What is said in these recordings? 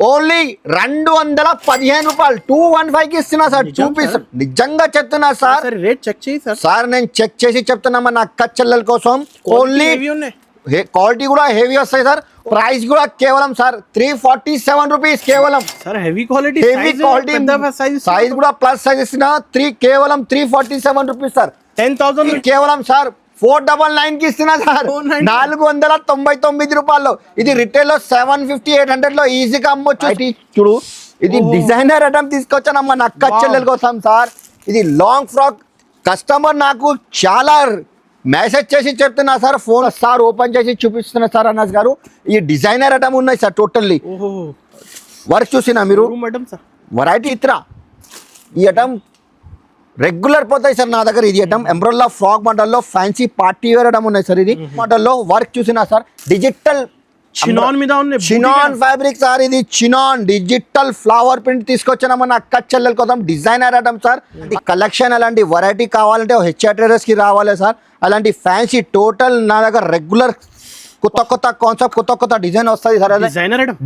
Only 215 రూపాయలు 215 కి ఇస్తున్నా సార్. చూపిస్తా నిజంగా చెప్తున్నా సార్. రేట్ చెక్ చేయి సార్. సార్ నేను చెక్ చేసి చెప్తున్నా మన అక్క చెల్లెల కోసం. ఓన్లీ క్వాలిటీ కూడా హెవీ వస్తాయి సార్. ప్రైస్ కూడా కేవలం సార్ 347 రూపీస్ కేవలం సార్. హెవీ క్వాలిటీ సైజ్ కూడా ప్లస్ సైజ్ ఇస్తున్నా. కేవలం 347 రూపీస్ సార్. 10,000 కేవలం సార్ 499 కి ఇస్తున్నా సార్. 499 రూపాయల్లో. ఇది రిటైల్ లో 750 800 లో ఈజీగా అమ్మొచ్చు. చూడు ఇది డిజైనర్ ఐటమ్ తీసుకొచ్చానమ్మా నా అక్క చెల్లెల కోసం సార్. ఇది లాంగ్ ఫ్రాక్. కస్టమర్ నాకు చాలా మెసేజ్ చేసి చెప్తున్నా సార్. ఫోన్ సార్ ఓపెన్ చేసి చూపిస్తున్నా సార్ అన్నాజ్ గారు. ఈ డిజైనర్ ఐటమ్ ఉన్నాయి సార్. టోటల్లీ వర్క్ చూసినా మీరు. వెరైటీ ఇతర ఈ ఐటమ్ రెగ్యులర్ పోతాయి సార్ నా దగ్గర. ఇది ఐటమ్ ఎంబ్రోల్లా ఫ్రాక్ మోడల్లో ఫ్యాన్సీ పార్టీ వేర్ ఐటమ్ ఉన్నాయి సార్. ఇది మోడల్లో వర్క్ చూసినా సార్. డిజిటల్ చినాన్ మీద ఉన్నాయి. Chinon fabric sir. ఇది చినాన్ డిజిటల్ ఫ్లవర్ ప్రింట్ తీసుకొచ్చిన మన అక్క చెల్లెల కోసం డిజైనర్ ఐటమ్ సార్. కలెక్షన్ అలాంటి వెరైటీ కావాలంటే హెచ్ఆర్ ట్రేడర్స్ కి రావాలి సార్. అలాంటి ఫ్యాన్సీ టోటల్ నా దగ్గర రెగ్యులర్ కొత్త కొత్త కాన్సెప్ట్ కొత్త కొత్త డిజైన్ వస్తుంది sir.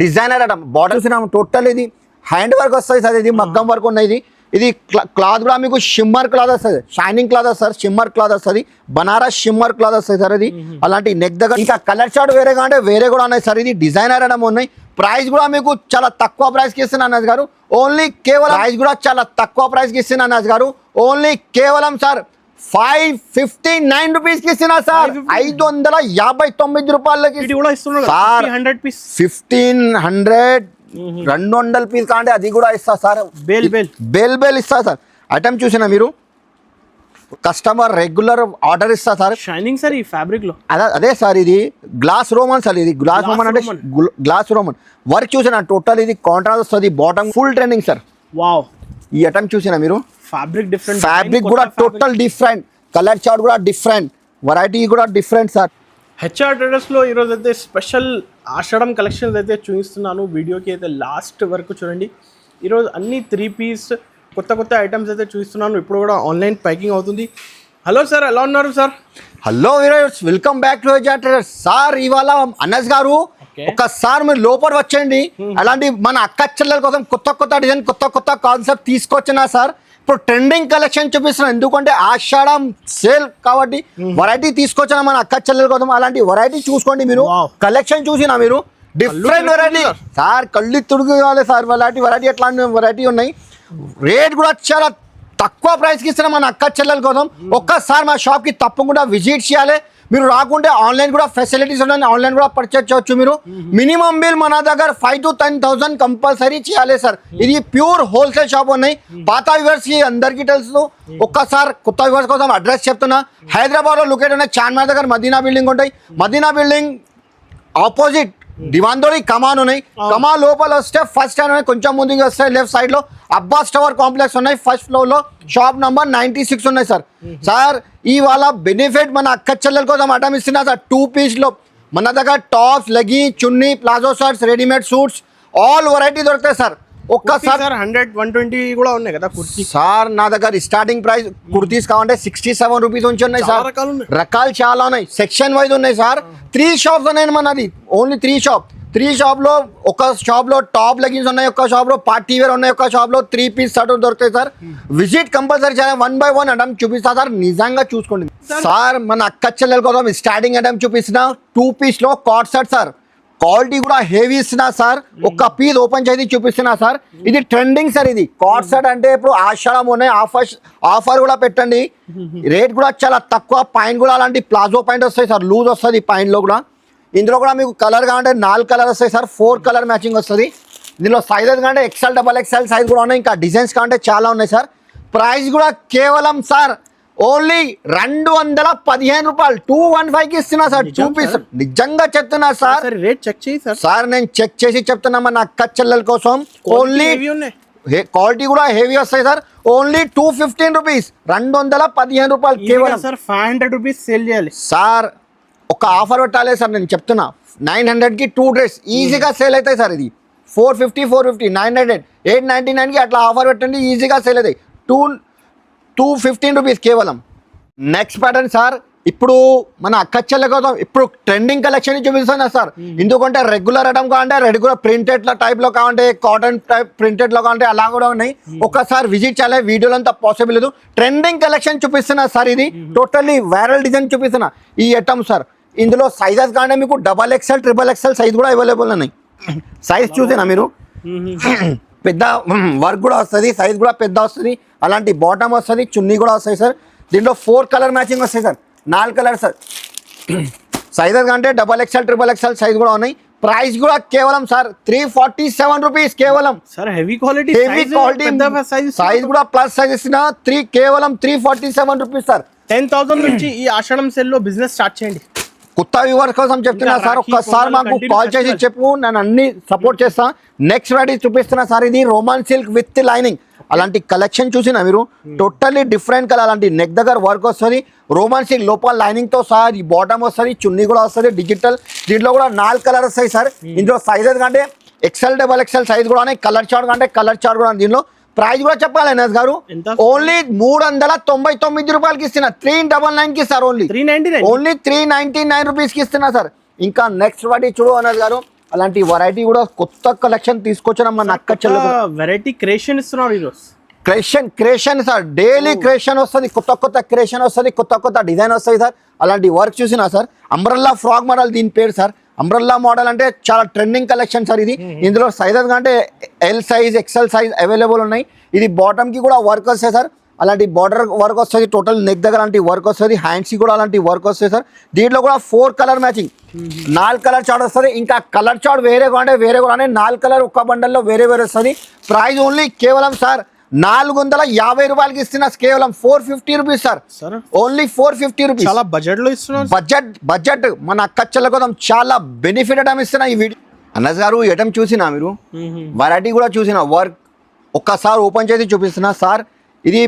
Designer item borders total ఇది హ్యాండ్ వర్క్ వస్తుంది సార్. ఇది మగ్గం వర్క్ ఉన్నాయి. ఇది క్లాత్ కూడా మీకు షిమ్మర్ క్లాత్ వస్తుంది. షైనింగ్ క్లాత్ వస్తుంది. షిమ్మర్ క్లాత్ వస్తుంది. బనారస్ షిమ్మర్ క్లాత్ వస్తుంది సార్. ఇది అలాంటి నెక్ దగ్గర ఇంకా కలర్ షార్ట్ వేరేగా అంటే వేరే కూడా ఉన్నాయి సార్. ఇది డిజైనర్ ఐటమ్ ఉన్నాయి. ప్రైస్ కూడా మీకు చాలా తక్కువ ప్రైస్ కి ఇస్తున్నా అన్నాజ్ గారు. ఓన్లీ కేవలం ప్రైస్ కూడా చాలా తక్కువ ప్రైస్ కి ఇస్తున్నా అన్నాజ్ గారు. ఓన్లీ కేవలం సార్ 559 రూపీస్ కి ఇస్తున్నా సార్. 559 రూపాయలకి సార్. 1500 200 పీస్ కాంటే అది కూడా ఇస్తా సార్. బేల్ ఇస్తా సార్. ఐటమ్ చూసినా మీరు. కస్టమర్ రెగ్యులర్ ఆర్డర్ ఇస్తా సార్. షైనింగ్ సార్ ఈ ఫ్యాబ్రిక్ లో అదే సార్. ఇది గ్లాస్ రోమన్ సార్. ఇది గ్లాస్ రోమన్ అంటే గ్లాస్ రోమన్ వర్క్ చూసినా టోటల్. ఇది కాంట్రాస్ట్ వస్తుంది. Bottom full trending sir. Wow. ఈ ఐటమ్ చూసినా మీరు. Fabric different. ఫ్యాబ్రిక్ కూడా టోటల్ డిఫరెంట్. కలర్ చార్ట్ కూడా డిఫరెంట్. వెరైటీ కూడా డిఫరెంట్ సార్. హెచ్ఆర్ ట్రేడర్స్లో ఈరోజు అయితే స్పెషల్ ఆషాఢం కలెక్షన్స్ అయితే చూపిస్తున్నాను. వీడియోకి అయితే లాస్ట్ వరకు చూడండి. ఈరోజు అన్ని 3 పీస్ కొత్త కొత్త ఐటమ్స్ అయితే చూపిస్తున్నాను. ఇప్పుడు కూడా ఆన్లైన్ ప్యాకింగ్ అవుతుంది. హలో సార్, ఎలా ఉన్నారు sir? Hello viewers, welcome back to HR traders. Sir ఇవాళ అన్నస్ గారు ఒకసారి మీరు లోపల వచ్చండి. అలాంటి మన అక్క చెల్లెల కోసం కొత్త కొత్త డిజైన్ కొత్త కొత్త కాన్సెప్ట్ తీసుకొచ్చినా సార్. ఇప్పుడు ట్రెండింగ్ కలెక్షన్ చూపిస్తున్నాను. ఎందుకంటే ఆషాఢం సేల్ కాబట్టి వెరైటీ తీసుకొచ్చిన మన అక్క చెల్లెల కోసం. అలాంటి వెరైటీ చూసుకోండి మీరు. కలెక్షన్ చూసినా మీరు. Different variety sir. కళ్ళు తుడుగు కావాలి సార్. వెరైటీ ఎట్లాంటి వెరైటీ ఉన్నాయి. రేట్ కూడా చాలా తక్కువ ప్రైస్కి ఇస్తున్నాం మన అక్క చెల్లెల కోసం. ఒక్కసారి మా షాప్కి తప్పకుండా విజిట్ చేయాలి. మీరు రాకుంటే ఆన్లైన్ కూడా ఫెసిలిటీస్ ఉన్నాయి. ఆన్లైన్ కూడా పర్చేజ్ చేయొచ్చు మీరు. మినిమం బిల్ మన దగ్గర 5,000 to 10,000 కంపల్సరీ చేయాలి సార్. ఇది ప్యూర్ హోల్సేల్ షాప్ ఉన్నాయి. పాత వ్యూవర్స్ కి అందరికీ తెలుసు. ఒక్కసారి కొత్త వ్యూవర్స్ కోసం అడ్రస్ చెప్తున్నా. హైదరాబాద్ లో లొకేట్ ఉన్నాయి. చార్మినార్ దగ్గర మదీనా బిల్డింగ్ ఉంటాయి. మదీనా బిల్డింగ్ ఆపోజిట్ దివాందోళి కమాన్ ఉన్నాయి. కమాన్ లోపల వస్తే ఫస్ట్ స్టాండ్ ఉన్నాయి. కొంచెం ముందుకు వస్తే లెఫ్ట్ సైడ్ లో అబ్బాస్ టవర్ కాంప్లెక్స్ ఉన్నాయి. ఫస్ట్ ఫ్లోర్ లో షాప్ నంబర్ 96 ఉన్నాయి సార్. సార్ ఇవాళ బెనిఫిట్ మన అక్క చెల్లెల కోసం ఐటమ్ ఇస్తున్నా సార్. 2 పీస్ లో మన దగ్గర tops, leggings, chunni, palazzo shirts, readymade suits all variety దొరుకుతాయి సార్. ఒక్కసారి 100-120 కూడా ఉన్నాయి కదా కుర్తీ సార్. నా దగ్గర స్టార్టింగ్ ప్రైస్ కుర్తీస్ కావాలంటే 67 రూపీస్ నుంచి ఉన్నాయి సార్. రకాలు చాలా ఉన్నాయి. సెక్షన్ వైజ్ ఉన్నాయి సార్. 3 షాప్స్ ఉన్నాయి మనది. Only 3 shop. 3 షాప్ లో ఒక షాప్ లో టాప్ లెగిన్స్ ఉన్నాయి. ఒక షాప్ లో పార్టీ వేర్ ఉన్నాయి. ఒక షాప్ లో 3 పీస్ షర్ట్ దొరుకుతాయి సార్. విజిట్ కంపల్సరీ చేయాలి. 1 by 1 ఐటమ్ చూపిస్తా సార్. నిజంగా చూసుకోండి సార్. మన అక్క చెల్లెల కోసం స్టార్టింగ్ ఐటమ్ చూపిస్తున్నా. 2 పీస్ లో కాట్ షర్ట్ సార్. క్వాలిటీ కూడా హెవీ ఇస్తున్నా సార్. ఒక్క పీస్ ఓపెన్ చేసి చూపిస్తున్నా సార్. ఇది ట్రెండింగ్ సార్. ఇది కాట్ సెట్ అంటే ఇప్పుడు ఆషాఢం ఉన్నాయి. ఆఫర్ కూడా పెట్టండి. రేట్ కూడా చాలా తక్కువ. పాయింట్ కూడా అలాంటి ప్లాజో పాయింట్ వస్తాయి సార్. లూజ్ వస్తుంది పాయింట్ లో కూడా. ఇందులో కూడా మీకు కలర్ కావాలంటే 4 కలర్ వస్తాయి సార్. 4 కలర్ మ్యాచింగ్ వస్తుంది. ఇందులో సైజెస్ కావాలంటే XL, XXL సైజ్ కూడా ఉన్నాయి. ఇంకా డిజైన్స్ కావాలంటే చాలా ఉన్నాయి సార్. ప్రైస్ కూడా కేవలం సార్ ఓన్లీ 215 రూపాయలు 215 కి ఇస్తున్నా సార్. చూపిస్తా నిజంగా చెప్తున్నా సార్. రేట్ చెక్ చేయి సార్. సార్ నేను చెక్ చేసి చెప్తున్నా మన అక్క చెల్లెల కోసం. ఓన్లీ క్వాలిటీ కూడా హెవీ వస్తాయి సార్. ఓన్లీ 215 రూపీస్ 215 రూపాయలు కేవలం సార్. 500 రూపీస్ సేల్ చేయాలి సార్. ఒక ఆఫర్ పెట్టాలి సార్. నేను చెప్తున్నా 900 కి 2 డ్రెస్ ఈజీగా సేల్ అవుతాయి సార్. ఇది 450, 900, 899 కి అట్లా ఆఫర్ పెట్టండి. ఈజీగా సేల్ అవుతాయి. 215 రూపీస్ కేవలం. Next pattern sir. ఇప్పుడు మన అక్కచెల్ల కోసం ఇప్పుడు ట్రెండింగ్ కలెక్షన్ చూపిస్తున్నా సార్. ఎందుకంటే రెగ్యులర్ ఐటమ్ కావాలంటే రెగ్యులర్ ప్రింటెడ్ టైప్ లో కావాలంటే కాటన్ టైప్ ప్రింటెడ్ లో కావాలంటే అలా కూడా ఉన్నాయి. ఒకసారి విజిట్ చేయాలి, వీడియోలో అంతా పాసిబుల్ లేదు. ట్రెండింగ్ కలెక్షన్ చూపిస్తున్నా సార్. ఇది టోటల్లీ వైరల్ డిజైన్ చూపిస్తున్నా ఈ ఐటమ్ సార్. ఇందులో సైజెస్ కానీ మీకు XXL, XXL సైజ్ కూడా అవైలబుల్ ఉన్నాయి. సైజ్ చూసేనా మీరు, పెద్ద వర్క్ కూడా వస్తుంది, సైజ్ కూడా పెద్ద వస్తుంది. అలాంటి బాటమ్ వస్తుంది, చున్నీ కూడా వస్తాయి సార్. దీంట్లో 4 కలర్ మ్యాచింగ్ వస్తాయి సార్, 4 కలర్ సార్. సైజెస్ అంటే XXL, XXL సైజ్ కూడా ఉన్నాయి. ప్రైస్ కూడా కేవలం సార్ 347 రూపీస్ కేవలం సార్. హెవీ క్వాలిటీ సైజ్ కూడా ప్లస్ సైజ్ ఇస్తున్నా కేవలం 347 రూపీస్ సార్. 10,000 నుంచి ఈ ఆషాఢం సెల్ లో బిజినెస్ స్టార్ట్ చేయండి. కొత్త వ్యూవర్స్ కోసం చెప్తున్నా సార్, ఒక్కసారి మాకు కాల్ చేసి చెప్పు, నేను అన్ని సపోర్ట్ చేస్తా. నెక్స్ట్ వెరైటీ చూపిస్తున్నా సార్. ఇది రోమన్ సిల్క్ విత్ లైనింగ్. అలాంటి కలెక్షన్ చూసినా మీరు, టోటల్లీ డిఫరెంట్ కలర్. అలాంటి నెక్ దగ్గర వర్క్ వస్తుంది, రోమన్ సిల్క్ లోపల లైనింగ్ తో సార్. ఈ బాటమ్ వస్తుంది, చున్నీ కూడా వస్తుంది డిజిటల్. దీంట్లో కూడా 4 కలర్ వస్తాయి సార్. ఇందులో సైజెస్ కంటే XL, XXL సైజ్ కూడా ఉన్నాయి. కలర్ చార్ట్ కంటే కలర్ చార్ట్ కూడా. దీనిలో ప్రైస్ కూడా చెప్పాలి ఎన్ఎస్ గారు, ఓన్లీ 399 రూపాయలకి ఇస్తున్నా. 399 కి సార్, ఓన్లీ 399 రూపీస్ కి ఇస్తున్నా సార్. ఇంకా నెక్స్ట్ వాటి చూడు ఎన్ఎస్ గారు, అలాంటి వెరైటీ కూడా కొత్త కలెక్షన్ తీసుకొచ్చిన మన అక్కచెల్ల వెరైటీ క్రియేషన్ ఇస్తున్నారు ఈరోజు. క్రియేషన్ సార్, డైలీ క్రియేషన్ వస్తుంది, కొత్త క్రియేషన్ వస్తుంది, కొత్త డిజైన్ వస్తుంది సార్. అలాంటి వర్క్ చూసినా సార్. అంబ్రెల్లా ఫ్రాక్ మోడల్ దీని పేరు సార్. అంబ్రెల్లా మోడల్ అంటే చాలా ట్రెండింగ్ కలెక్షన్ సార్ ఇది. ఇందులో సైజెస్ అంటే L size, XL size available ఉన్నాయి. ఇది బాటమ్ కి కూడా వర్క్ వస్తాయి సార్. అలాంటి బార్డర్ వర్క్ వస్తుంది, టోటల్ నెక్ దగ్గర అలాంటి వర్క్ వస్తుంది, హ్యాండ్స్ కి కూడా అలాంటి వర్క్ వస్తాయి సార్. దీంట్లో కూడా 4 కలర్ మ్యాచింగ్, 4 కలర్ చార్ట్ వస్తుంది. ఇంకా కలర్ చార్ట్ వేరే కావాలంటే వేరే కూడా 4 కలర్ ఒక్క బండల్లో వేరే వస్తుంది. ప్రైస్ ఓన్లీ కేవలం సార్ 450 రూపాయలకి ఇస్తున్నా. కేవలం 450 రూపీస్ సార్, ఓన్లీ 450 రూపీస్. చాలా బడ్జెట్ లో ఇస్తున్నారు. బడ్జెట్ మన అక్కచెల్ల కోసం చాలా బెనిఫిట్ ఐటమ్ ఇస్తున్నా ఈ వీడియో. అన్నస్ గారు ఐటమ్ చూసినా మీరు, వెరైటీ కూడా చూసినా, వర్క్ ఒక్కసారి ఓపెన్ చేసి చూపిస్తున్నా సార్. ఇది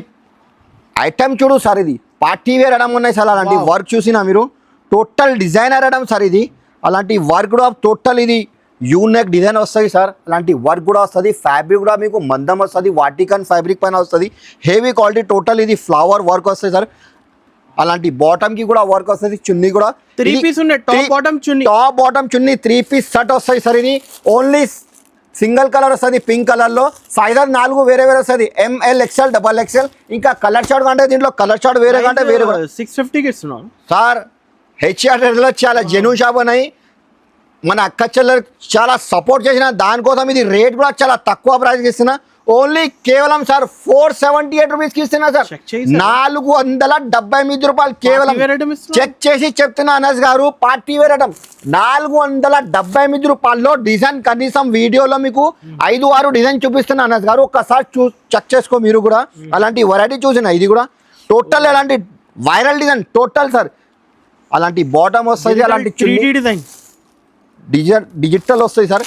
ఐటమ్ చూడు సార్, ఇది పార్టీ వేర్ ఐటమ్ ఉన్నాయి సార్. అలాంటి వర్క్ చూసినా మీరు, టోటల్ డిజైనర్ ఐటమ్ సార్ ఇది. అలాంటి వర్క్ కూడా టోటల్ ఇది యూనెక్ డిజైన్ వస్తుంది సార్. అలాంటి వర్క్ కూడా వస్తుంది. ఫ్యాబ్రిక్ కూడా మీకు మందం వస్తుంది, వాటికన్ ఫ్యాబ్రిక్ పైన వస్తుంది, హెవీ క్వాలిటీ. టోటల్ ఇది ఫ్లవర్ వర్క్ వస్తుంది సార్. అలాంటి బాటమ్ కి కూడా వర్క్ వస్తుంది, చున్నీ కూడా 3 పీస్ ఉన్నాయి. టాప్ బాటమ్ చున్నీ 3 పీస్ సెట్ వస్తాయి సార్. ఇది ఓన్లీ సింగిల్ కలర్ వస్తుంది, పింక్ కలర్ లో. సైజెస్ 4 వేరే వస్తుంది, ML, XL, XXL. ఇంకా కలర్ చార్ట్ కంటే దీంట్లో కలర్ చార్ట్ వేరే కంటే వేరే 650 కి ఇస్తున్నాం సార్. హెచ్ఆర్ చాలా జెన్యూన్ షాప్ ఉన్నాయి. మన అక్కచెల్లెలు చాలా సపోర్ట్ చేసిన దానికోసం ఇది రేట్ కూడా చాలా తక్కువ ప్రైస్కి ఇస్తున్నా. ఓన్లీ కేవలం సార్ 478 రూపీస్కి ఇస్తున్నా సార్. 479 రూపాయలు కేవలం. చెక్ చేసి చెప్తున్నా అనస్ గారు, పార్టీ వేర్ ఐటమ్ 479 రూపాయల్లో. డిజైన్ కనీసం వీడియోలో మీకు 5-6 డిజైన్ చూపిస్తున్నా అనస్ గారు, ఒక్కసారి చెక్ చేసుకో మీరు కూడా. అలాంటి వెరైటీ చూసిన ఇది కూడా టోటల్ అలాంటి వైరల్ డిజైన్ టోటల్ సార్. అలాంటి బాటమ్ వస్తుంది, అలాంటి డిజైన్ డిజిటల్ వస్తాయి సార్.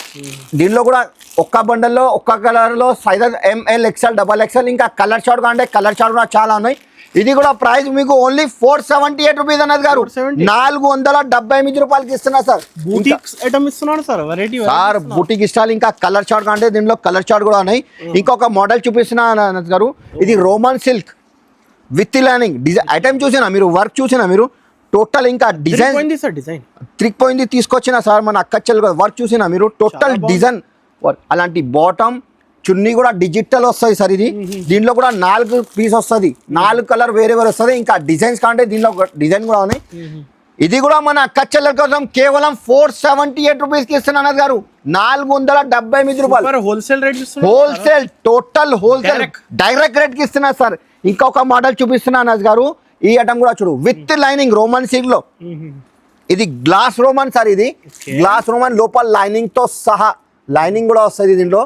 దీనిలో కూడా ఒక్క బండల్లో ఒక్క కలర్లో సైజెస్ ML, XL, XXL. ఇంకా కలర్ చార్ట్ అంటే కలర్ చార్ట్ కూడా చాలా ఉన్నాయి. ఇది కూడా ప్రైస్ మీకు ఓన్లీ 478 రూపీస్ అన్నది గారు. 479 రూపాయలకి ఇస్తున్నా సార్. Sir boutique style. ఇంకా కలర్ చార్ట్ అంటే దీనిలో కలర్ చార్ట్ కూడా ఉన్నాయి. ఇంకొక మోడల్ చూపిస్తున్నా అన్నది గారు. ఇది Roman silk with lining design item చూసినా మీరు, వర్క్ చూసినా మీరు, టోటల్ ఇంకా డిజైన్ 3 తీసుకొచ్చిన సార్. మన అక్కచెల్ల వర్క్ చూసినా మీరు, టోటల్ డిజైన్ వర్క్. అలాంటి బాటమ్ చున్నీ కూడా డిజిటల్ వస్తుంది సార్. ఇది దీంట్లో కూడా 4 పీస్ వస్తుంది, 4 కలర్ వేరే వస్తుంది. ఇంకా డిజైన్స్ కాంటే దీనిలో డిజైన్ కూడా ఉన్నాయి. ఇది కూడా మన అక్కచెల్ల కోసం కేవలం 478 రూపీస్కి ఇస్తున్నా అన్నది గారు. 479 రూపాయలు హోల్సేల్, టోటల్ హోల్సేల్ డైరెక్ట్ రేట్కి ఇస్తున్నా సార్. ఇంకొక మోడల్ చూపిస్తున్నా అన్నది గారు. ఈ ఐటమ్ కూడా చూడు, విత్ లైనింగ్ రోమన్ సిల్క్ లో. ఇది గ్లాస్ రోమన్ సార్. ఇది గ్లాస్ రోమన్ లోపల లైనింగ్ తో సహా లైనింగ్ కూడా వస్తుంది. దీంట్లో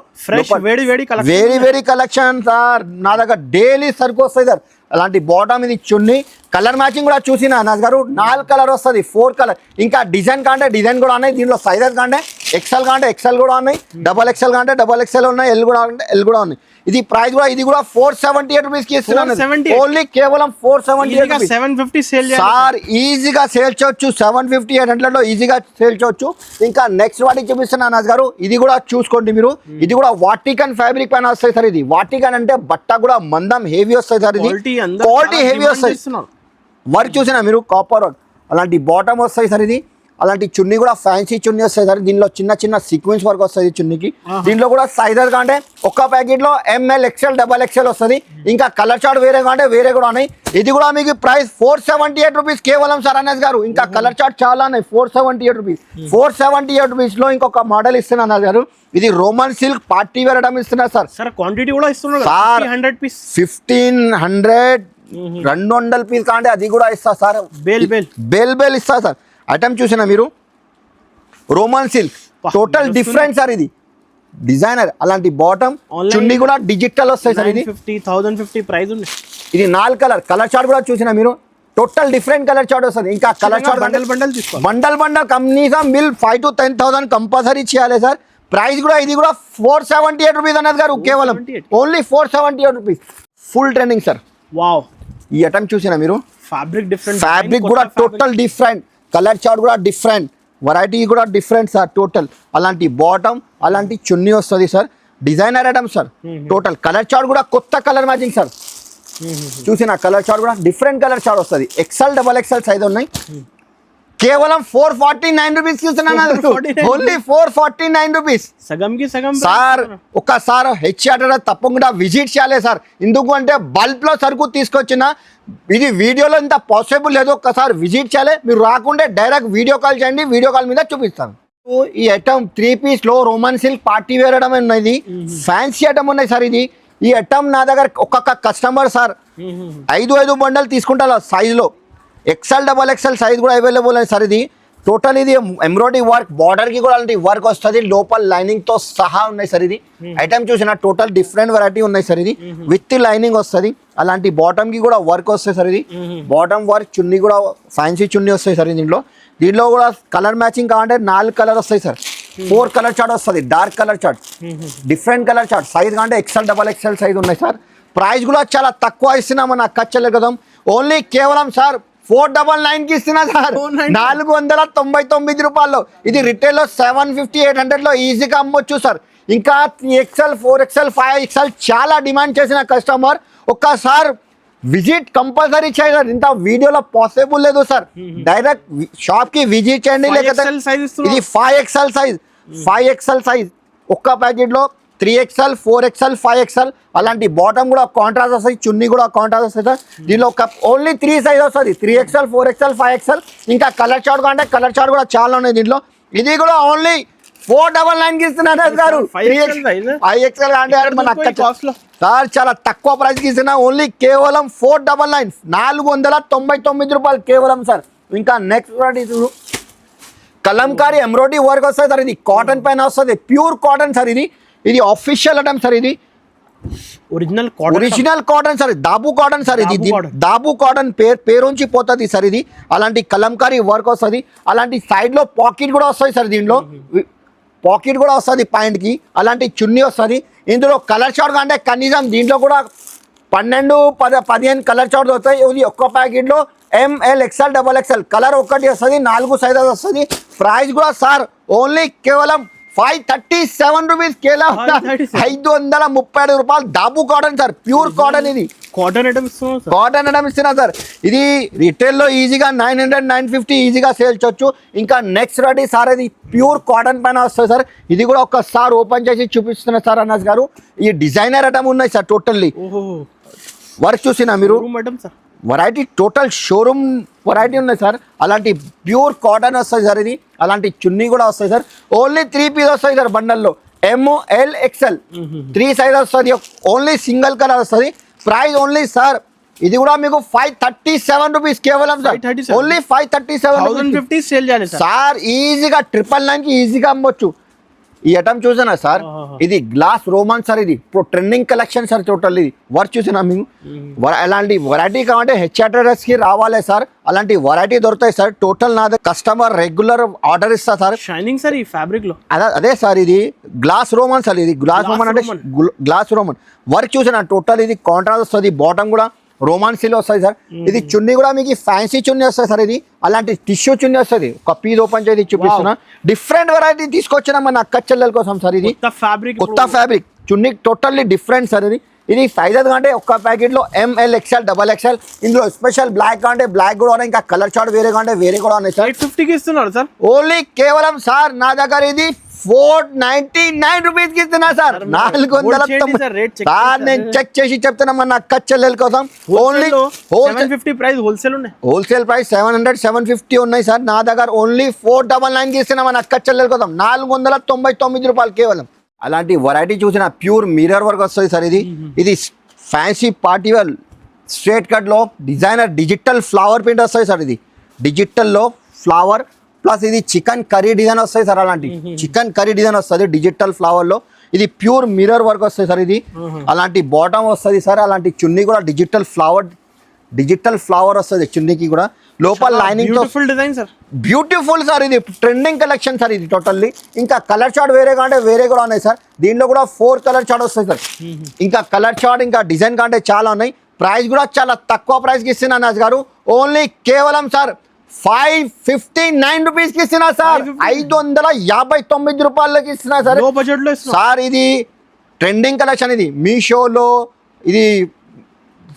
వేడి కలెక్షన్ సార్. నా దగ్గర డైలీ సరుకు వస్తుంది సార్. అలాంటి బాటమ్ ఇది చున్నీ. కలర్ మ్యాచింగ్ కూడా చూసిన అనాజ్ గారు, 4 కలర్ వస్తుంది, 4 కలర్. ఇంకా డిజైన్ కంటే డిజైన్ కూడా ఉన్నాయి. దీంట్లో సైజెస్ కంటే XL కంటే XL కూడా ఉన్నాయి, XXL కంటే XXL ఉన్నాయి, L కూడా ఉన్నాయి. ఇది ప్రైస్ కూడా, ఇది కూడా 478 రూపీస్కి ఇస్తున్నాను. ఓన్లీ కేవలం 478 సేల్ సార్. ఈజీగా సేల్ చేయొచ్చు, 750 800లో ఈజీగా సేల్ చేయొచ్చు. ఇంకా నెక్స్ట్ వాటికి చూపిస్తున్నాను అనాజ్ గారు. ఇది కూడా చూసుకోండి మీరు. ఇది కూడా వాటికన్ ఫ్యాబ్రిక్ పైన వస్తాయి సార్. ఇది వాటికన్ అంటే బట్ట కూడా మందం హెవీ వస్తాయి సార్. ఇది క్వాలిటీ హెవీ వస్తాయి. వర్క్ చూసినా మీరు కాపర్ వర్క్ అలాంటి బాటమ్ వస్తాయి సార్ ఇది అలాంటి చున్నీ కూడా ఫ్యాన్సీ చున్నీ వస్తాయి సార్ దీనిలో చిన్న చిన్న సీక్వెన్స్ వర్క్ వస్తుంది చున్నీకి దీంట్లో కూడా సైజెస్ అంటే ఒక్క ప్యాకెట్లో ఎంఎల్ ఎక్స్ఎల్ డబల్ ఎక్స్ఎల్ వస్తుంది ఇంకా కలర్ చార్ట్ వేరే అంటే వేరే కూడా ఉన్నాయి ఇది కూడా మీకు ప్రైస్ 478 రూపీస్ కేవలం సార్ అనస్ గారు ఇంకా కలర్ చార్ట్ చాలా ఉన్నాయి 478 రూపీస్ 478 రూపీస్లో ఇంకొక మోడల్ ఇస్తున్నా అనస్ గారు ఇది Roman silk party wear item ఇస్తున్నారు సార్ సార్ క్వాంటిటీ కూడా ఇస్తున్నారు సార్ 100 పీస్ 1500 200 పీస్ అంటే అది కూడా ఇస్తా సార్ బేల్ ఇస్తా సార్ ఐటమ్ చూసినా మీరు Roman silk total different sir ఇది డిజైనర్ అలాంటి బాటమ్ చున్నీ కూడా డిజిటల్ వస్తాయి సార్ ఇది 1050 ప్రైస్ ఉంది ఇది 4 కలర్ చార్ట్ కూడా చూసినా మీరు టోటల్ డిఫరెంట్ కలర్ చార్ట్ వస్తుంది ఇంకా కలర్ చార్ట్ బండల్ తీసుకోవాలి బండల్ కనీసం బిల్ 5 to 10,000 కంపల్సరీ చేయాలి సార్ ప్రైస్ కూడా ఇది కూడా 478 రూపీస్ అన్నది గారు కేవలం only 478 rupees full trending sir wow ఈ ఐటమ్ చూసినా మీరు ఫ్యాబ్రిక్ కూడా టోటల్ డిఫరెంట్ కలర్ చార్ట్ కూడా డిఫరెంట్ వెరైటీ కూడా డిఫరెంట్ సార్ టోటల్ అలాంటి బాటమ్ అలాంటి చున్నీ వస్తుంది sir designer item sir total colour chart కూడా కొత్త కలర్ మ్యాచింగ్ సార్ చూసిన కలర్ చార్ట్ కూడా డిఫరెంట్ కలర్ చార్ట్ వస్తుంది ఎక్స్ఎల్ డబల్ ఎక్స్ఎల్ సైజ్ ఉన్నాయి కేవలం 449 రూపీస్ చూస్తున్నాను ఓన్లీ 449 రూపీస్ సగం సార్ ఒక్కసారి హెచ్ఆర్ తప్పకుండా విజిట్ చేయాలి సార్ ఎందుకు అంటే బల్క్ లో సరుకు తీసుకొచ్చిన ఇది వీడియోలో ఇంత పాసిబుల్ లేదు ఒక్కసారి విజిట్ చేయాలి మీరు రాకుంటే డైరెక్ట్ వీడియో కాల్ చేయండి వీడియో కాల్ మీద చూపిస్తాను ఈ ఐటమ్ 3 piece లో Roman silk party wear item ఉన్నది ఫ్యాన్సీ ఐటమ్ ఉన్నాయి సార్ ఇది ఈ ఐటమ్ నా దగ్గర ఒక్కొక్క కస్టమర్ సార్ 5 బండల్ తీసుకుంటారు సైజులో ఎక్స్ఎల్ డబల్ ఎక్స్ఎల్ సైజ్ కూడా అవైలబుల్ ఉంది సార్ ఇది టోటల్ ఇది ఎంబ్రాయిడరీ వర్క్ బార్డర్ కి కూడా అలాంటి వర్క్ వస్తుంది లోపల లైనింగ్ తో సహా ఉన్నాయి సార్ ఇది ఐటమ్ చూసిన టోటల్ డిఫరెంట్ వెరైటీ ఉన్నాయి సార్ ఇది విత్ లైనింగ్ వస్తుంది అలాంటి బాటమ్ కి కూడా వర్క్ వస్తుంది సార్ ఇది బాటమ్ వర్క్ చున్నీ కూడా ఫ్యాన్సీ చున్నీ వస్తాయి సార్ దీంట్లో కూడా కలర్ మ్యాచింగ్ కావాలంటే 4 కలర్ వస్తాయి సార్ 4 కలర్ చార్ట్ వస్తుంది dark colour chart different colour chart size కావాలంటే ఎక్స్ఎల్ డబల్ ఎక్స్ఎల్ సైజ్ ఉన్నాయి సార్ ప్రైస్ కూడా చాలా తక్కువ ఇస్తున్నాం మన అక్కచ్చలే కదా ఓన్లీ కేవలం సార్ 499 కి ఇస్తున్నా సార్ 499 రూపాయల్లో ఇది రిటైల్లో 750 800 ఈజీగా అమ్మొచ్చు సార్ ఇంకా 3XL 4XL 5XL చాలా డిమాండ్ చేసిన కస్టమర్ ఒక్కసారి విజిట్ కంపల్సరీ చేయాలి ఇంత వీడియోలో పాసిబుల్ లేదు సార్ డైరెక్ట్ షాప్ కి విజిట్ చేయండి లేకపోతే ఇది 5XL సైజ్ ఒక్క ప్యాకెట్ లో 3XL 4XL 5XL అలాంటి బాటమ్ కూడా కాంట్రాస్ట్ వస్తాయి చున్నీ కూడా కాంట్రాస్ట్ వస్తాయి సార్ దీనిలో ఒక ఓన్లీ 3 సైజ్ వస్తుంది 3XL 4XL 5XL ఇంకా కలర్ చార్ట్ అంటే కలర్ చార్ట్ కూడా చాలా ఉన్నాయి దీంట్లో ఇది కూడా ఓన్లీ 499 కి ఇస్తున్నారు గారు 5XL అంటే మన అక్క సార్ చాలా తక్కువ ప్రైస్ కి ఇస్తున్నా ఓన్లీ కేవలం 499 499 రూపాయలు కేవలం సార్ ఇంకా నెక్స్ట్ కలంకారీ ఎంబ్రాయిడరీ వర్క్ వస్తుంది సార్ ఇది కాటన్ పైన వస్తుంది ప్యూర్ కాటన్ సార్ ఇది ఆఫీషియల్ ఐటమ్ సార్ ఇది original cotton sir dabu cotton sir ఇది దాబు కాటన్ పేరుంచి పోతుంది సార్ ఇది అలాంటి కలంకారీ వర్క్ వస్తుంది అలాంటి సైడ్ లో పాకెట్ కూడా వస్తుంది సార్ దీంట్లో పాకెట్ కూడా వస్తుంది పాయింట్ కి అలాంటి చున్నీ వస్తుంది ఇందులో కలర్ చార్ట్ అంటే కనీసం దీంట్లో కూడా 12-15 కలర్ చార్ట్ వస్తాయి ఇది ఒక్క ప్యాకెట్ లో M L XL double XL colour ఒకటి వస్తుంది 4 సైజెస్ వస్తుంది ప్రైస్ కూడా సార్ ఓన్లీ కేవలం 537 రూపీస్ కేలా 537 రూపాయలు దాబు కాటన్ సార్ ప్యూర్ కాటన్ ఇది కాటన్ ఐటమ్ ఇస్తున్నా సార్ ఇది రిటైల్లో ఈజీగా 900-950 ఈజీగా సేల్ చేయొచ్చు ఇంకా నెక్స్ట్ రెడీ సార్ ఇది ప్యూర్ కాటన్ పైన వస్తుంది సార్ ఇది కూడా ఒక్కసారి ఓపెన్ చేసి చూపిస్తున్నా సార్ అన్నస్ గారు ఈ డిజైనర్ ఐటమ్ ఉన్నాయి సార్ టోటల్లీ వర్క్ చూసినా మీరు వెరైటీ టోటల్ షోరూమ్ వెరైటీ ఉన్నాయి సార్ అలాంటి ప్యూర్ కాటన్ వస్తుంది సార్ ఇది అలాంటి చున్నీ కూడా వస్తాయి సార్ ఓన్లీ 3 పీస్ వస్తాయి సార్ బండల్లో ML XL 3 సైజ్ వస్తుంది ఓన్లీ సింగిల్ కలర్ వస్తుంది ప్రైస్ ఓన్లీ సార్ ఇది కూడా మీకు 537 రూపీస్ కేవలం సార్ ఓన్లీ 537 సార్ ఈజీగా 999 కి ఈజీగా అమ్మొచ్చు ఈ ఐటమ్ చూసానా సార్ ఇది గ్లాస్ రోమన్ సార్ ఇది ఇప్పుడు ట్రెండింగ్ కలెక్షన్ సార్ టోటల్ ఇది వర్క్ చూసినా మేము అలాంటి వెరైటీ కావాలంటే హెచ్ఆర్ఎస్ కి రావాలి సార్ అలాంటి వెరైటీ దొరుకుతాయి సార్ టోటల్ నా కస్టమర్ రెగ్యులర్ ఆర్డర్ ఇస్తా సార్ షైనింగ్ సార్ ఈ ఫ్యాబ్రిక్ లో అదే సార్ ఇది గ్లాస్ రోమన్ సార్ ఇది గ్లాస్ రోమన్ అంటే గ్లాస్ రోమన్ వర్క్ చూసినా టోటల్ ఇది కాంట్రాస్ట్ వస్తుంది బాటమ్ కూడా రోమాన్ సిల్ వస్తుంది సార్ ఇది చున్నీ కూడా మీకు ఫ్యాన్సీ చున్నీ వస్తుంది సార్ ఇది అలాంటి టిష్యూ చున్నీ వస్తుంది ఒక పీస్ ఓపెన్ చేసి చూపిస్తున్నా డిఫరెంట్ వెరైటీ తీసుకొచ్చిన మన అక్క చెల్లెల కోసం సార్ ఇది కొత్త ఫ్యాబ్రిక్ చున్నీ టోటల్లీ డిఫరెంట్ సార్ ఇది సైజెస్ అంటే ఒక్క ప్యాకెట్లో ML XL XXL. ఇందులో స్పెషల్ బ్లాక్ అంటే బ్లాక్ కూడా ఉన్నాయి, ఇంకా కలర్ చార్ట్ వేరే అంటే వేరే కూడా ఉన్నాయి సార్. 850కి ఇస్తున్నారు సార్. ఓన్లీ కేవలం సార్ నా దగ్గర ఇది 499 రూపీస్ కి ఇస్తున్నా సార్. 490 సార్. నేను చెక్ చేసి చెప్తున్నా మన అక్క చెల్లెల కోసం. ఓన్లీ 750 ప్రైస్ హోల్సేల్ ఉన్నాయి. హోల్సేల్ ప్రైస్ 700 750 ఉన్నాయి సార్. నా దగ్గర ఓన్లీ 499 కి ఇస్తున్నా మన అక్క చెల్లెల కోసం. 499 రూపాయలు కేవలం. అలాంటి వెరైటీ చూసిన ప్యూర్ మిర్రర్ వర్క్ వస్తుంది సార్. ఇది fancy party wear straight cut లో డిజైనర్ డిజిటల్ ఫ్లవర్ ప్రింట్ వస్తుంది సార్. ఇది డిజిటల్లో ఫ్లవర్ ప్లస్ ఇది చికెన్ కర్రీ డిజైన్ వస్తుంది సార్. అలాంటి చికెన్ కర్రీ డిజైన్ వస్తుంది డిజిటల్ ఫ్లవర్ లో. ఇది ప్యూర్ మిర్రర్ వర్క్ వస్తుంది సార్. ఇది అలాంటి బాటమ్ వస్తుంది సార్. అలాంటి చున్నీ కూడా డిజిటల్ ఫ్లవర్ వస్తుంది చున్నీకి కూడా. లోపల lining design sir, beautiful sir. ఇది ట్రెండింగ్ కలెక్షన్ సార్ ఇది టోటల్లీ. ఇంకా కలర్ చార్ట్ వేరే కంటే వేరే కూడా ఉన్నాయి సార్. దీంట్లో కూడా 4 కలర్ చార్ట్ వస్తాయి సార్. ఇంకా కలర్ చార్ట్ ఇంకా డిజైన్ కంటే చాలా ఉన్నాయి. ప్రైస్ కూడా చాలా తక్కువ ప్రైస్కి ఇస్తున్నా నాజ్ గారు. ఓన్లీ కేవలం సార్ 559 రూపీస్కి ఇస్తున్నా సార్. 559 రూపాయలకి ఇస్తున్నా సార్. సార్ ఇది ట్రెండింగ్ కలెక్షన్. ఇది మీషోలో, ఇది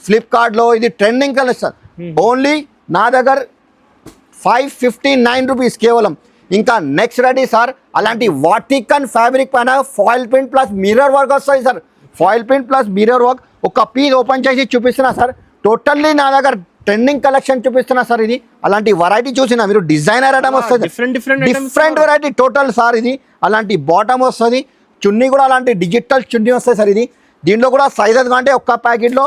ఫ్లిప్కార్ట్లో ఇది ట్రెండింగ్ కలెక్షన్. ఓన్లీ నా దగ్గర 559 రూపీస్ కేవలం. ఇంకా నెక్స్ట్ రెడీ సార్. అలాంటి వాటికన్ ఫ్యాబ్రిక్ పైన foil print plus mirror work వస్తుంది sir. Foil print plus mirror work. ఒక పీస్ ఓపెన్ చేసి చూపిస్తున్నా సార్. టోటల్లీ నా దగ్గర ట్రెండింగ్ కలెక్షన్ చూపిస్తున్నా సార్. ఇది అలాంటి వెరైటీ చూసినా మీరు. డిజైనర్ ఐటమ్ వస్తుంది, డిఫరెంట్ వెరైటీ టోటల్ సార్. ఇది అలాంటి బాటమ్ వస్తుంది. చున్నీ కూడా అలాంటి డిజిటల్ చున్నీ వస్తుంది సార్. ఇది దీంట్లో కూడా సైజెస్ అంటే ఒక్క ప్యాకెట్లో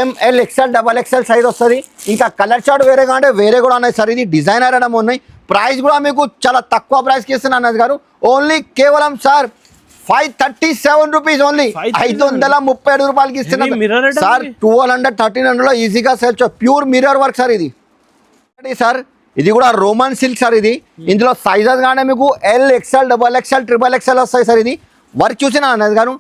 ML XL XXL సైజ్ వస్తుంది. ఇంకా కలర్ చార్ట్ వేరే అంటే వేరే కూడా ఉన్నాయి సార్. ఇది డిజైనర్ ఐటమ్ ఉన్నాయి. ప్రైస్ కూడా మీకు చాలా తక్కువ ప్రైస్కి ఇస్తున్నాను అన్నది గారు. ఓన్లీ కేవలం సార్ 537 రూపీస్. ఓన్లీ 537 రూపాయలకి ఇస్తున్నాను సార్. 1200 1300లో ఈజీగా sale. Pure mirror work sir. ఇది సార్ ఇది కూడా రోమన్ సిల్క్ సార్. ఇది ఇందులో సైజెస్ కానీ మీకు L XL XXL XXL వస్తాయి సార్. ఇది వర్క్ చూసిన అన్నది గారు.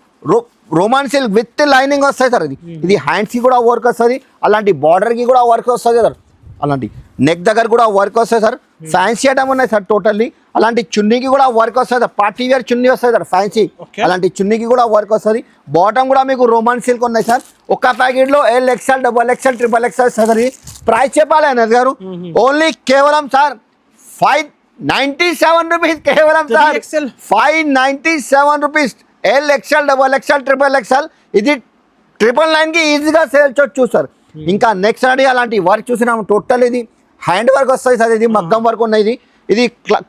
రోమన్ సిల్క్ విత్ లైనింగ్ వస్తాయి సార్. ఇది హ్యాండ్స్కి కూడా వర్క్ వస్తుంది. అలాంటి బార్డర్కి కూడా వర్క్ వస్తుంది సార్. అలాంటి నెక్ దగ్గర కూడా వర్క్ వస్తుంది సార్. ఫ్యాన్సీ ఐటమ్ ఉన్నాయి సార్ టోటల్లీ. అలాంటి చున్నీకి కూడా వర్క్ వస్తుంది సార్. పార్టీ వేర్ చున్నీ వస్తుంది సార్ ఫ్యాన్సీ. అలాంటి చున్నీకి కూడా వర్క్ వస్తుంది. బాటమ్ కూడా మీకు రోమన్ సిల్క్ ఉన్నాయి సార్. ఒక్క ప్యాకెట్లో L XL XXL XXL sir. Price చెప్పాలి అన్నది గారు. ఓన్లీ కేవలం సార్ 597 రూపీస్ కేవలం sir. 597 rupees. L XL XXL XXL. ఇది 999కి ఈజీగా సేల్ చేయొచ్చు సార్. ఇంకా నెక్స్ట్ రెడీ అలాంటి వర్క్ చూసినాము. టోటల్ ఇది హ్యాండ్ వర్క్ వస్తుంది సార్. ఇది మగ్గం వర్క్ ఉన్నది. ఇది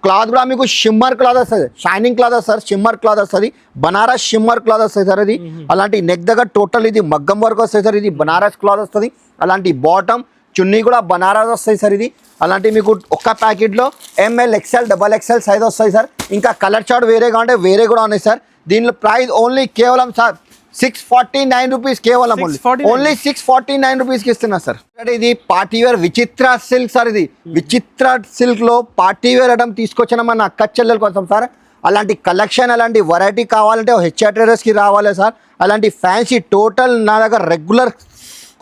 క్లాత్ కూడా మీకు షిమ్మర్ క్లాత్ వస్తుంది, షైనింగ్ క్లాత్ వస్తుంది, షిమ్మర్ క్లాత్ వస్తుంది, బనారస్ షిమ్మర్ క్లాత్ వస్తుంది సార్. ఇది అలాంటి నెక్ దగ్గర టోటల్ ఇది మగ్గం వర్క్ వస్తుంది సార్. ఇది బనారస్ క్లాత్ వస్తుంది. అలాంటి బాటమ్ చున్నీ కూడా బనారస్ వస్తాయి సార్. ఇది అలాంటి మీకు ఒక్క ప్యాకెట్లో ML XL XXL సైజ్ వస్తాయి సార్. ఇంకా కలర్ చార్ట్ వేరే అంటే వేరే కూడా ఉన్నాయి సార్. దీనిలో ప్రైస్ ఓన్లీ కేవలం సార్ 649 రూపీస్ కేవలం. ఓన్లీ 649 రూపీస్కి ఇస్తున్నా సార్. ఇది పార్టీ వేర్ విచిత్ర సిల్క్ సార్. ఇది విచిత్ర సిల్క్ లో పార్టీ వేర్ ఐటమ్ తీసుకొచ్చిన మన అక్క చెల్లెల కోసం సార్. అలాంటి కలెక్షన్ అలాంటి వెరైటీ కావాలంటే HR Traders రావాలి సార్. అలాంటి ఫ్యాన్సీ టోటల్ నా దగ్గర రెగ్యులర్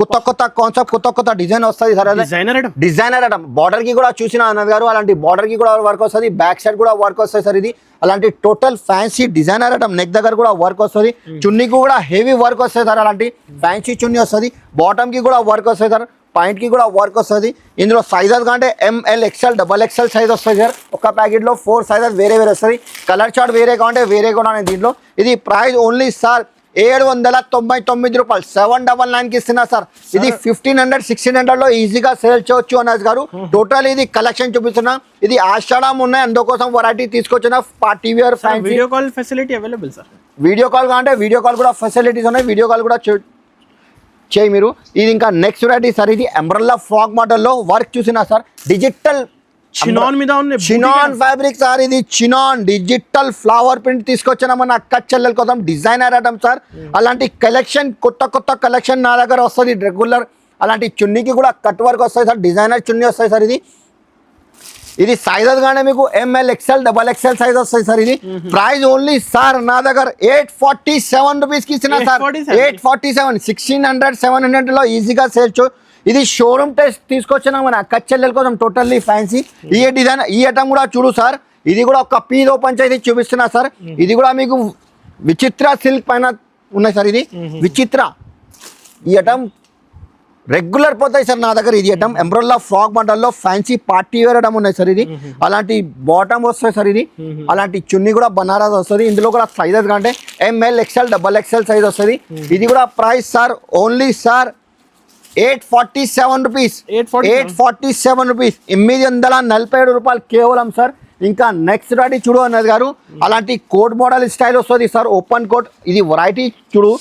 కొత్త కాన్సెప్ట్ కొత్త డిజైన్ వస్తుంది సార్. Designer item. బార్డర్ కి కూడా చూసిన అన్నది గారు. అలాంటి బార్డర్ కి కూడా వర్క్ వస్తుంది. బ్యాక్ సైడ్ కూడా వర్క్ వస్తుంది సార్. ఇది అలాంటి total fancy designer item. Neck దగ్గర కూడా వర్క్ వస్తుంది. చున్నీకి కూడా హెవీ వర్క్ వస్తుంది సార్. అలాంటి ఫ్యాన్సీ చున్నీ వస్తుంది. బాటమ్ కి కూడా వర్క్ వస్తుంది సార్. పాయింట్ కి కూడా వర్క్ వస్తుంది. ఇందులో సైజెస్ కంటే ML XL XXL సైజ్ వస్తుంది సార్. ఒక ప్యాకెట్లో 4 సైజెస్ వేరే వస్తుంది. కలర్ చార్ట్ వేరే కావాలంటే వేరే కూడా దీంట్లో. ఇది ప్రైస్ ఓన్లీ సార్ 799 రూపాయలు. 799కి ఇస్తున్నా సార్. ఇది 1500 1600లో ఈజీగా సేల్ చేయొచ్చు అన్నది గారు. టోటల్ ఇది కలెక్షన్ చూపిస్తున్నా. ఇది ఆషాఢం ఉన్నాయి, అందుకోసం వెరైటీ తీసుకొచ్చిన party wear fancy. Video call facility available sir. Video call కావాలంటే వీడియో కాల్ కూడా ఫెసిలిటీస్ ఉన్నాయి. వీడియో కాల్ కూడా చేయి మీరు. ఇది ఇంకా నెక్స్ట్ వెరైటీ సార్. ఇది అంబ్రెల్లా ఫ్రాక్ మోడల్లో వర్క్ చూసినా సార్. డిజిటల్ చినాన్ మీద ఉంది. Chinon fabric sir. ఇది చినాన్ డిజిటల్ ఫ్లవర్ ప్రింట్ తీసుకొచ్చిన మన అక్క చెల్లెల కోసం డిజైనర్ ఐటమ్ సార్. అలాంటి కలెక్షన్ కొత్త కలెక్షన్ నా దగ్గర వస్తుంది రెగ్యులర్. అలాంటి చున్నీకి కూడా కట్ వర్క్ వస్తుంది సార్. డిజైనర్ చున్నీ వస్తాయి సార్. ఇది సైజెస్ కానీ మీకు ML XL XXL సైజ్ వస్తుంది సార్. ఇది ప్రైస్ ఓన్లీ సార్ నా దగ్గర 847 రూపీస్కి ఇచ్చిన సార్. 847 1600 700లో ఈజీగా సేల్ చూ. ఇది షోరూమ్ టెస్ట్ తీసుకొచ్చిన మన అక్క చెల్లెల కోసం టోటల్లీ ఫ్యాన్సీ. ఈ డిజైన్ ఈ ఐటమ్ కూడా చూడు సార్. ఇది కూడా ఒక పీస్ ఓపెన్ చేసి చూపిస్తున్నా సార్. ఇది కూడా మీకు విచిత్ర సిల్క్ పైన ఉన్నాయి సార్. ఇది విచిత్ర ఈ ఐటమ్ రెగ్యులర్ పోతాయి సార్ నా దగ్గర. ఇది ఐటమ్ ఎంబ్రోల్లా ఫ్రాక్ మోడల్లో ఫ్యాన్సీ పార్టీ వేర్ ఐటమ్ ఉన్నాయి సార్. ఇది అలాంటి బాటమ్ వస్తుంది సార్. ఇది అలాంటి చున్నీ కూడా బనారస్ వస్తుంది. ఇందులో కూడా సైజెస్ కంటే ఎంఎల్ ఎక్స్ఎల్ XXL సైజ్ వస్తుంది. ఇది కూడా price sir only sir 847 rupees. 847 rupees, 847 రూపాయలు కేవలం సార్. ఇంకా నెక్స్ట్ రాటి చూడు అన్నది గారు, అలాంటి కోట్ మోడల్ స్టైల్ వస్తుంది సార్. ఓపెన్ కోట్, ఇది వెరైటీ చూడు.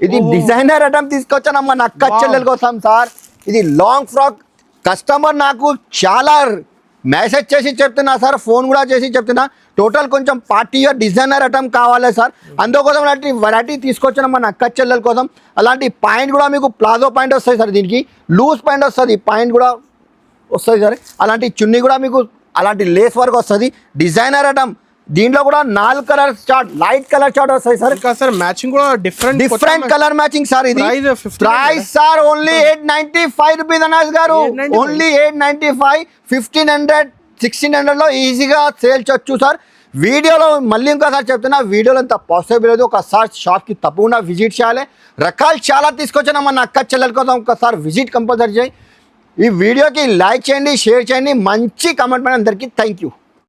ఇది డిజైనర్ ఐటమ్ తీసుకొచ్చానమ్మా నా అక్క చెల్లెల కోసం సార్. ఇది లాంగ్ ఫ్రాక్. కస్టమర్ నాకు చాలా మెసేజ్ చేసి చెప్తున్నా సార్, ఫోన్ కూడా చేసి చెప్తున్నా, టోటల్ కొంచెం పార్టీ డిజైనర్ ఐటమ్ కావాలి సార్. అందుకోసం అలాంటి వెరైటీ తీసుకొచ్చానమ్మా నా అక్క చెల్లెల కోసం. అలాంటి పాయింట్ కూడా మీకు ప్లాజో పాయింట్ వస్తాయి సార్. దీనికి లూజ్ పాయింట్ వస్తుంది, పాయింట్ కూడా వస్తుంది సార్. అలాంటి చున్నీ కూడా మీకు అలాంటి లేస్ వర్క్ వస్తుంది. Designer item. దీంట్లో కూడా 4 colour chart, light colour chart వస్తాయి సార్. ఇంకా సార్ మ్యాచింగ్ కూడా డిఫరెంట్ కలర్ మ్యాచింగ్ సార్. ఇది ప్రైస్ సార్ ఓన్లీ 895 రూపీస్ అనాజ్ గారు. ఓన్లీ 895. 1500 1600 లో ఈజీగా సేల్ చేయొచ్చు సార్. వీడియోలో మళ్ళీ ఇంకోసారి చెప్తున్నా, వీడియోలో అంత పాసిబుల్ లేదు. ఒకసారి షాప్కి తప్పకుండా విజిట్ చేయాలి. రకాలు చాలా తీసుకొచ్చాను మన అక్క చెల్లెల కోసం. ఒకసారి విజిట్ కంపల్సరీ చేయి. ఈ వీడియోకి లైక్ చేయండి, షేర్ చేయండి, మంచి కామెంట్ పైన అందరికీ థ్యాంక్ యూ.